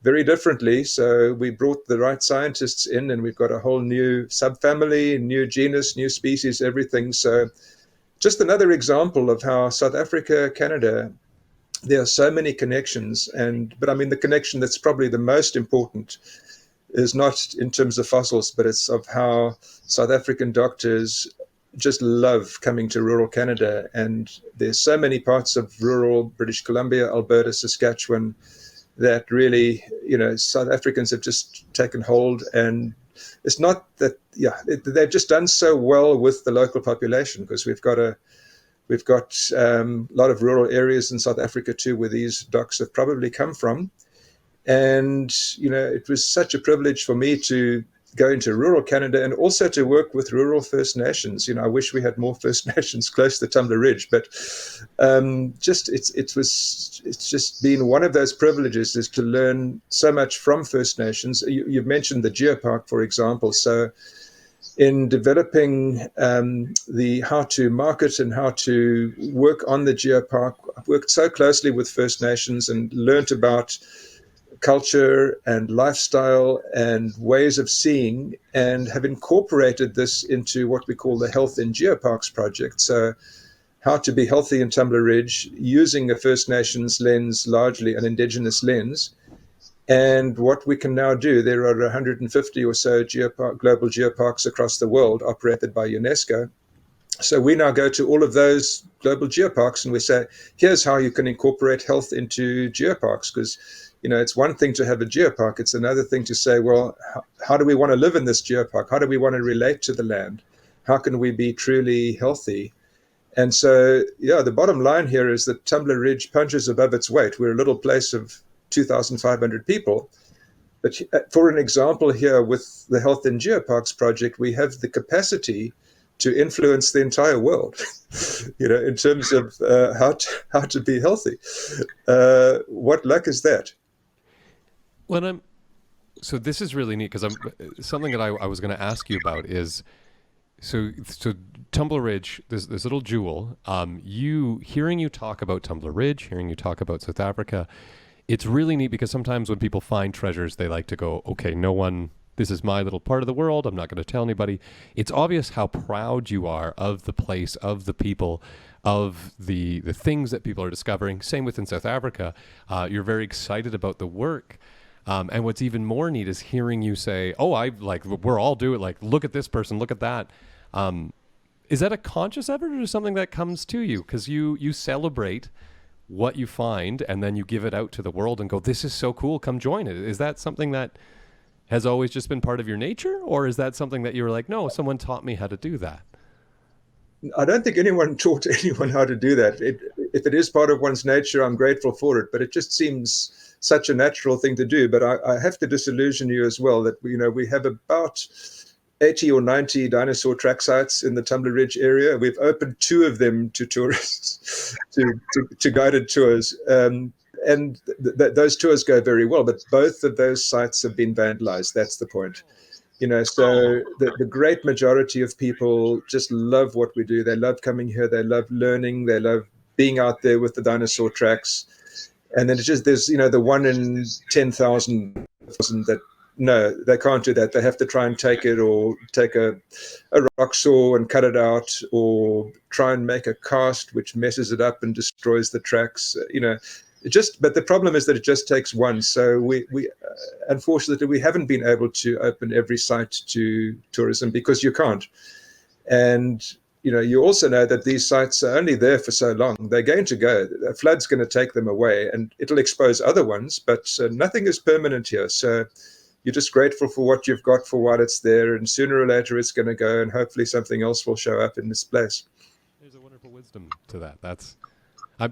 very differently. So we brought the right scientists in and we've got a whole new subfamily, new genus, new species, everything. So just another example of how South Africa, Canada, there are so many connections. But I mean, the connection that's probably the most important is not in terms of fossils, but it's of how South African doctors just love coming to rural Canada. And there's so many parts of rural British Columbia, Alberta, Saskatchewan, that really, South Africans have just taken hold. And it's not that, they've just done so well with the local population because we've got a lot of rural areas in South Africa too, where these docs have probably come from. And, it was such a privilege for me to go into rural Canada and also to work with rural First Nations. I wish we had more First Nations close to Tumbler Ridge, but it's just been one of those privileges is to learn so much from First Nations. You've mentioned the geopark, for example. So in developing the how to market and how to work on the geopark, worked so closely with First Nations and learnt about culture and lifestyle and ways of seeing, and have incorporated this into what we call the Health in Geoparks project. So how to be healthy in Tumbler Ridge using a First Nations lens, largely an Indigenous lens. And what we can now do, there are 150 or so global geoparks across the world operated by UNESCO. So we now go to all of those global geoparks and we say, here's how you can incorporate health into geoparks. Because, it's one thing to have a geopark. It's another thing to say, well, how do we want to live in this geopark? How do we want to relate to the land? How can we be truly healthy? And so, the bottom line here is that Tumbler Ridge punches above its weight. We're a little place of 2,500 people. But for an example here with the Health in Geoparks project, we have the capacity to influence the entire world, in terms of how to be healthy. What luck is that? So this is really neat, because something that I was going to ask you about is, so Tumbler Ridge, this little jewel, hearing you talk about Tumbler Ridge, hearing you talk about South Africa, it's really neat because sometimes when people find treasures, they like to go, okay, this is my little part of the world. I'm not going to tell anybody. It's obvious how proud you are of the place, of the people, of the things that people are discovering. Same within South Africa. You're very excited about the work. And what's even more neat is hearing you say, we're all doing it. Look at this person, look at that. Is that a conscious effort or something that comes to you? Because you celebrate what you find and then you give it out to the world and go, this is so cool, come join it. Is that something that has always just been part of your nature, or is that something that you were like, no, someone taught me how to do that? I don't think anyone taught anyone how to do that. If it is part of one's nature, I'm grateful for it, but it just seems such a natural thing to do. But I have to disillusion you as well that, we have about 80 or 90 dinosaur track sites in the Tumbler Ridge area. We've opened 2 of them to tourists, to guided tours. And those tours go very well, but both of those sites have been vandalized. That's the point. So the great majority of people just love what we do. They love coming here. They love learning. They love being out there with the dinosaur tracks. And then there's, the 1 in 10,000 that, no, they can't do that. They have to try and take it, or take a rock saw and cut it out, or try and make a cast which messes it up and destroys the tracks. But the problem is that it just takes one. So we unfortunately, we haven't been able to open every site to tourism because you can't. And, you also know that these sites are only there for so long. They're going to go. A flood's going to take them away, and it'll expose other ones, but nothing is permanent here. So you're just grateful for what you've got for while it's there, and sooner or later it's going to go, and hopefully something else will show up in this place. There's a wonderful wisdom to that. That's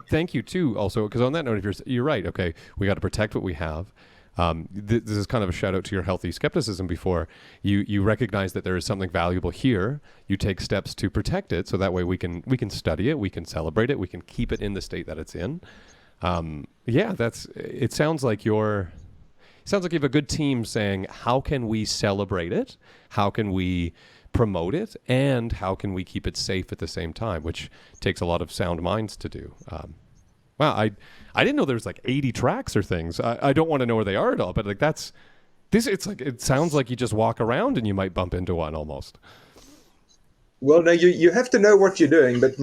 thank you too. Also, because on that note, if you're right, okay, we got to protect what we have. This is kind of a shout out to your healthy skepticism before. You recognize that there is something valuable here. You take steps to protect it, so that way we can study it, we can celebrate it, we can keep it in the state that it's in. It sounds like you have a good team saying, how can we celebrate it? How can we promote it? And how can we keep it safe at the same time, which takes a lot of sound minds to do. Wow, I didn't know there was 80 tracks or things. I don't want to know where they are at all, but it sounds like you just walk around and you might bump into one almost. Well, no, you have to know what you're doing. But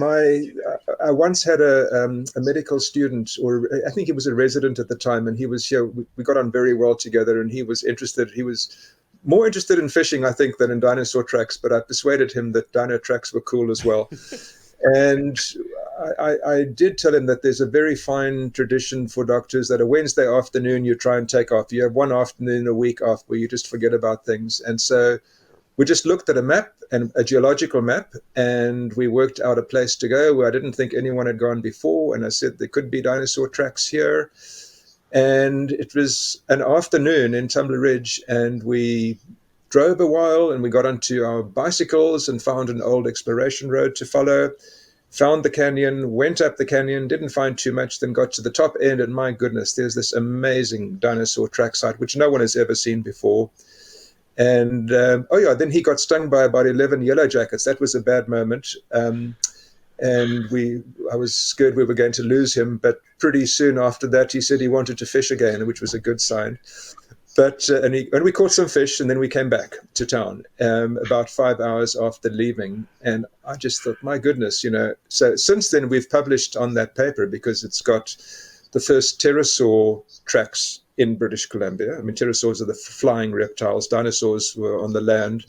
I once had a medical student, or I think he was a resident at the time, and he was here. We got on very well together, and he was interested. He was more interested in fishing, I think, than in dinosaur tracks. But I persuaded him that dino tracks were cool as well. And I did tell him that there's a very fine tradition for doctors that a Wednesday afternoon you try and take off. You have one afternoon a week off where you just forget about things. And so we just looked at a map, and a geological map, and we worked out a place to go where I didn't think anyone had gone before. And I said there could be dinosaur tracks here. And it was an afternoon in Tumbler Ridge, and we drove a while, and we got onto our bicycles and found an old exploration road to follow, found the canyon, went up the canyon, didn't find too much, then got to the top end, and my goodness, there's this amazing dinosaur track site, which no one has ever seen before. And then he got stung by about 11 yellow jackets. That was a bad moment. and I was scared we were going to lose him. But pretty soon after that, he said he wanted to fish again, which was a good sign. But and we caught some fish, and then we came back to town about 5 hours after leaving. And I just thought, my goodness, So since then, we've published on that paper because it's got the first pterosaur tracks in British Columbia. I mean, pterosaurs are the flying reptiles. Dinosaurs were on the land.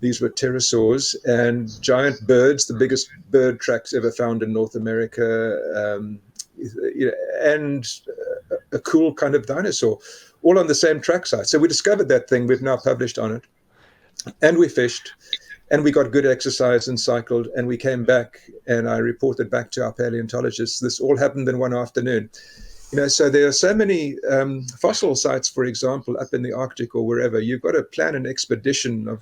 These were pterosaurs and giant birds, the biggest bird tracks ever found in North America, and a cool kind of dinosaur, all on the same track site. So we discovered that thing. We've now published on it. And we fished, and we got good exercise and cycled, and we came back, and I reported back to our paleontologists. This all happened in one afternoon. So there are so many fossil sites, for example, up in the Arctic or wherever. You've got to plan an expedition of,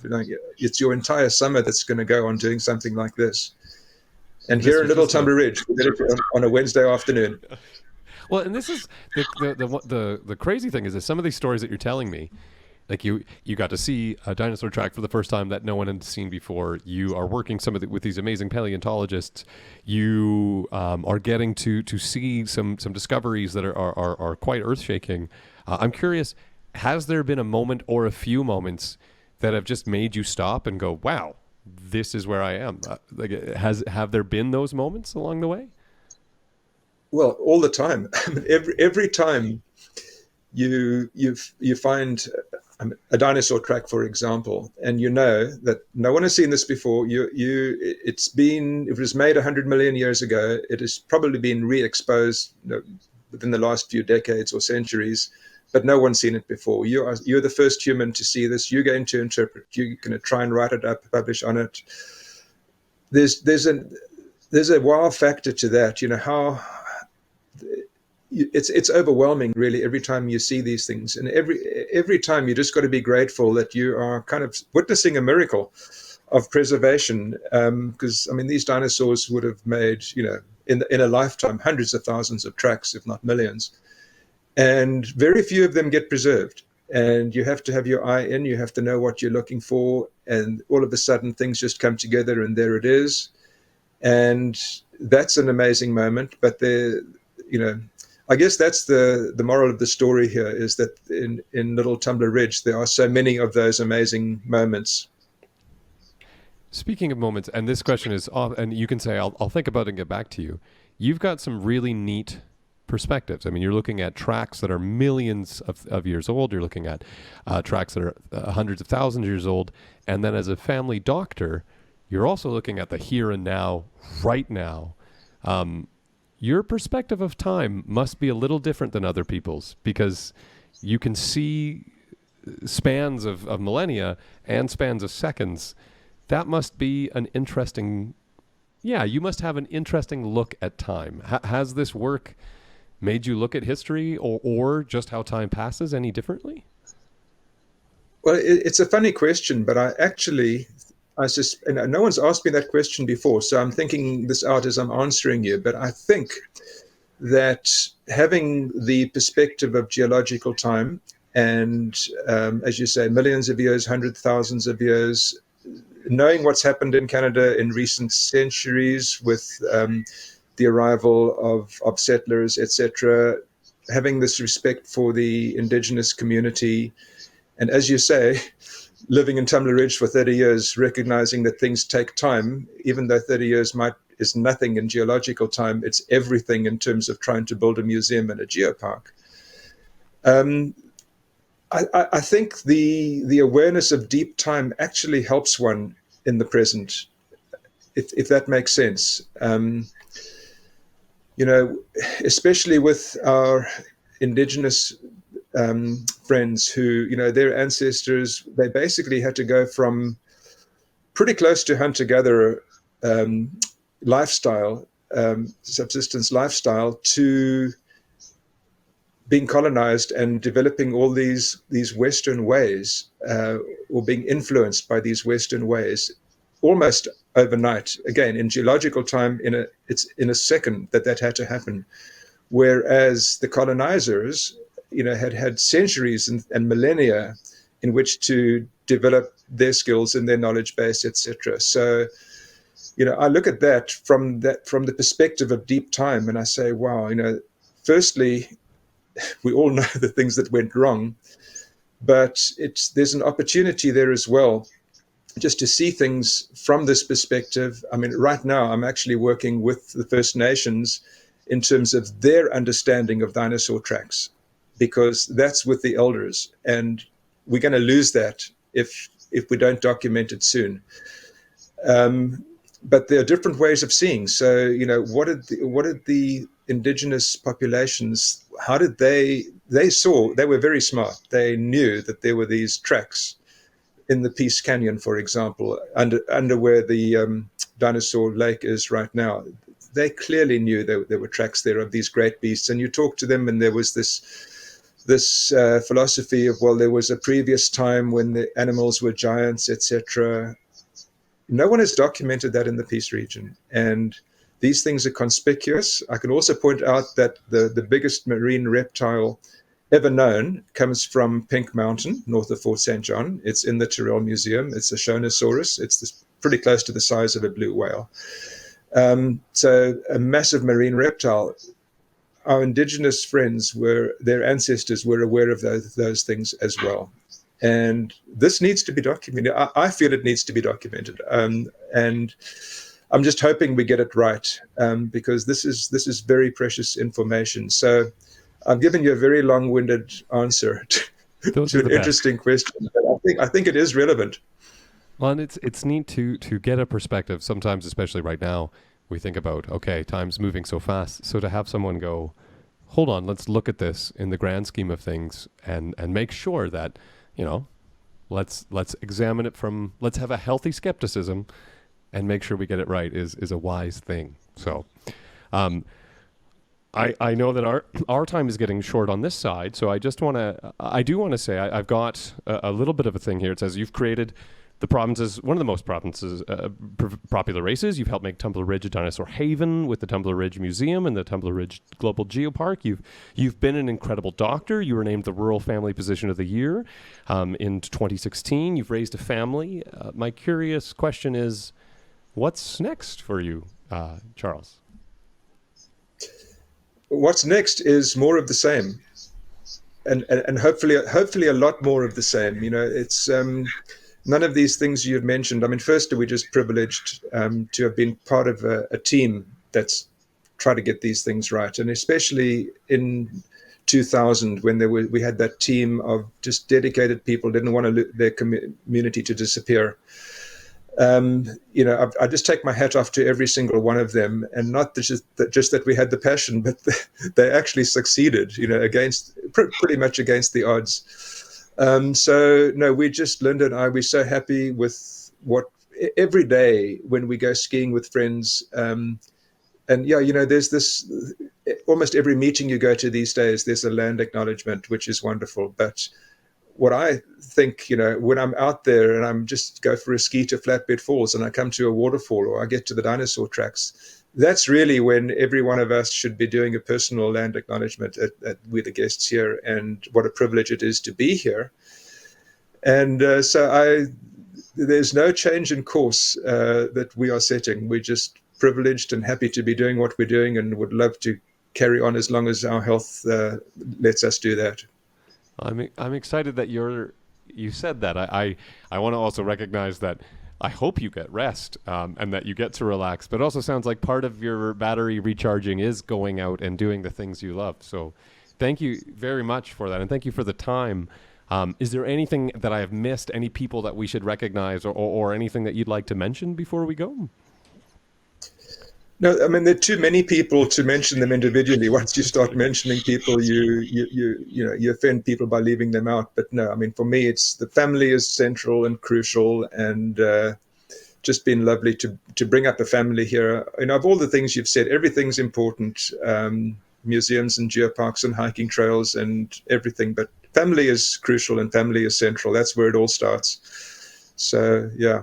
it's your entire summer that's going to go on doing something like this. And here in Little Tumbler Ridge, we did it on a Wednesday afternoon. Well, and this is the crazy thing is that some of these stories that you're telling me, like you got to see a dinosaur track for the first time that no one had seen before. You are working with these amazing paleontologists. You are getting to see some discoveries that are quite earth shaking. I'm curious, has there been a moment or a few moments that have just made you stop and go, "Wow, this is where I am"? Have there been those moments along the way? Well, all the time. every time you find a dinosaur track, for example, and you know that no one has seen this before. It was made 100 million years ago. It has probably been re-exposed within the last few decades or centuries, but no one's seen it before. You're the first human to see this. You're going to interpret. You're going to try and write it up, publish on it. There's a wow factor to that. How it's overwhelming, really, every time you see these things, and every time you just got to be grateful that you are kind of witnessing a miracle of preservation. Because these dinosaurs would have made, in a lifetime, hundreds of thousands of tracks, if not millions, and very few of them get preserved. And you have to have your eye in. You have to know what you're looking for, and all of a sudden, things just come together, and there it is. And that's an amazing moment. But I guess that's the moral of the story here, is that in Little Tumbler Ridge, there are so many of those amazing moments. Speaking of moments, and this question is off, and you can say, I'll think about it and get back to you. You've got some really neat perspectives. You're looking at tracks that are millions of years old. You're looking at tracks that are hundreds of thousands of years old. And then as a family doctor, you're also looking at the here and now, right now. Your perspective of time must be a little different than other people's, because you can see spans of millennia and spans of seconds. That must be an interesting, you must have an interesting look at time. Has this work made you look at history or just how time passes any differently? Well, it's a funny question, but no one's asked me that question before, so I'm thinking this out as I'm answering you. But I think that having the perspective of geological time and, as you say, millions of years, hundreds of thousands of years, knowing what's happened in Canada in recent centuries with the arrival of settlers, etc., having this respect for the Indigenous community, and as you say, living in Tumbler Ridge for 30 years, recognizing that things take time, even though 30 years is nothing in geological time, it's everything in terms of trying to build a museum and a geopark. I think the awareness of deep time actually helps one in the present, if that makes sense. Especially with our Indigenous friends who, their ancestors, they basically had to go from pretty close to hunter-gatherer lifestyle, subsistence lifestyle, to being colonized and developing all these Western ways, or being influenced by these Western ways, almost overnight. Again, in geological time, it's in a second that had to happen. Whereas the colonizers, had centuries and millennia in which to develop their skills and their knowledge base, etc. So I look at from the perspective of deep time, and I say, wow, firstly, we all know the things that went wrong, but there's an opportunity there as well, just to see things from this perspective. I mean, right now, I'm actually working with the First Nations in terms of their understanding of dinosaur tracks, because that's with the elders, and we're going to lose that if we don't document it soon. But there are different ways of seeing. So, what did the indigenous populations? How did they saw? They were very smart. They knew that there were these tracks in the Peace Canyon, for example, under where the dinosaur lake is right now. They clearly knew there were tracks there of these great beasts. And you talk to them, and there was this philosophy of, well, there was a previous time when the animals were giants, etc. No one has documented that in the Peace region, and these things are conspicuous. I can also point out that the biggest marine reptile ever known comes from Pink Mountain, north of Fort St. John. It's in the Tyrrell Museum. It's a Shonosaurus. It's pretty close to the size of a blue whale. So a massive marine reptile. Our indigenous friends their ancestors were aware of those things as well. And this needs to be documented. I feel it needs to be documented. And I'm just hoping we get it right, because this is very precious information. So I've given you a very long-winded answer to an interesting question, but I think it is relevant. Well, and it's neat to get a perspective. Sometimes, especially right now, we think about, okay, time's moving so fast. So to have someone go, hold on, let's look at this in the grand scheme of things, and make sure that, let's examine it let's have a healthy skepticism and make sure we get it right is a wise thing. So, I know that our time is getting short on this side, so I do want to say I've got a little bit of a thing here. It says you've created the province's, one of the most popular races. You've helped make Tumbler Ridge a dinosaur haven with the Tumbler Ridge Museum and the Tumbler Ridge Global Geopark. You've been an incredible doctor. You were named the Rural Family Physician of the Year in 2016. You've raised a family. My curious question is, what's next for you, Charles? What's next is more of the same, and hopefully a lot more of the same. It's none of these things you've mentioned. I mean, firstly, we're just privileged to have been part of a team that's tried to get these things right, and especially in 2000 when we had that team of just dedicated people didn't want their community to disappear. I just take my hat off to every single one of them, and not just that we had the passion, but they actually succeeded, pretty much against the odds. So no, Linda and I, we're so happy with every day when we go skiing with friends. And there's this, almost every meeting you go to these days, there's a land acknowledgement, which is wonderful. But what I think, when I'm out there and I'm just go for a ski to Flatbed Falls and I come to a waterfall or I get to the dinosaur tracks, that's really when every one of us should be doing a personal land acknowledgement with the guests here, and what a privilege it is to be here. And there's no change in course that we are setting. We're just privileged and happy to be doing what we're doing, and would love to carry on as long as our health lets us do that. I'm excited that you said that. I want to also recognize that I hope you get rest and that you get to relax, but it also sounds like part of your battery recharging is going out and doing the things you love. So thank you very much for that, and thank you for the time. Is there anything that I have missed, any people that we should recognize, or anything that you'd like to mention before we go? No, I mean, there are too many people to mention them individually. Once you start mentioning people, you offend people by leaving them out. But no, I mean, for me, it's the family is central and crucial, and just been lovely to bring up a family here. Of all the things you've said, everything's important. Museums and geoparks and hiking trails and everything, but family is crucial and family is central. That's where it all starts. So yeah.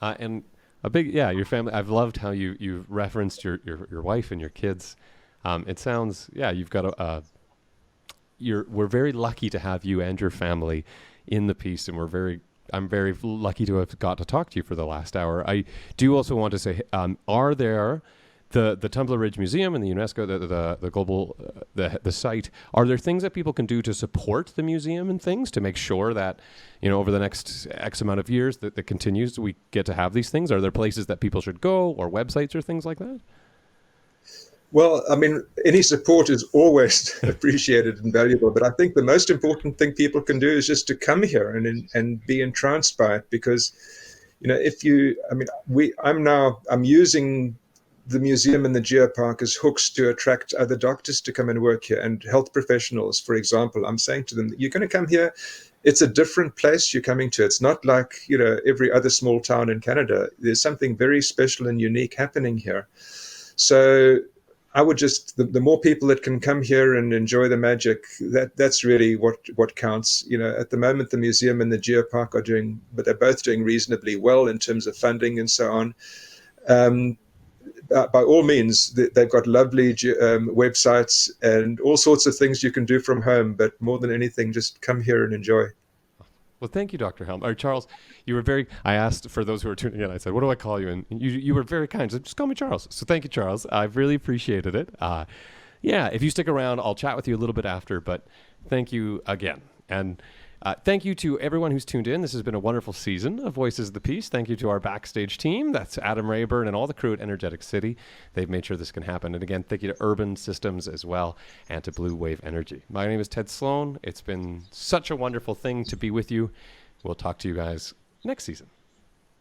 And your family. I've loved how you've referenced your wife and your kids. It sounds, you've got we're very lucky to have you and your family in the piece, and we're very I'm very lucky to have got to talk to you for the last hour. I do also want to say, are there the Tumbler Ridge Museum and the UNESCO, the global the site? Are there things that people can do to support the museum and things to make sure that over the next X amount of years that continues we get to have these things? Are there places that people should go or websites or things like that? Well, I mean, any support is always appreciated and valuable, but I think the most important thing people can do is just to come here and be entranced by it. Because, I'm using the museum and the geopark as hooks to attract other doctors to come and work here, and health professionals, for example. I'm saying to them, you're going to come here. It's a different place you're coming to. It's not like, every other small town in Canada. There's something very special and unique happening here. So I would just, the more people that can come here and enjoy the magic, that's really what counts. At the moment, the museum and the geopark are doing, but they're both doing reasonably well in terms of funding and so on. By all means, they've got lovely websites and all sorts of things you can do from home. But more than anything, just come here and enjoy. Well, thank you, Dr. Helm. Or Charles, you were I asked for those who are tuning in, I said, what do I call you? And you were very kind. So just call me Charles. So thank you, Charles. I've really appreciated it. If you stick around, I'll chat with you a little bit after. But thank you again. And thank you to everyone who's tuned in. This has been a wonderful season of Voices of the Peace. Thank you to our backstage team. That's Adam Rayburn and all the crew at Energetic City. They've made sure this can happen. And again, thank you to Urban Systems as well and to Blue Wave Energy. My name is Ted Sloan. It's been such a wonderful thing to be with you. We'll talk to you guys next season.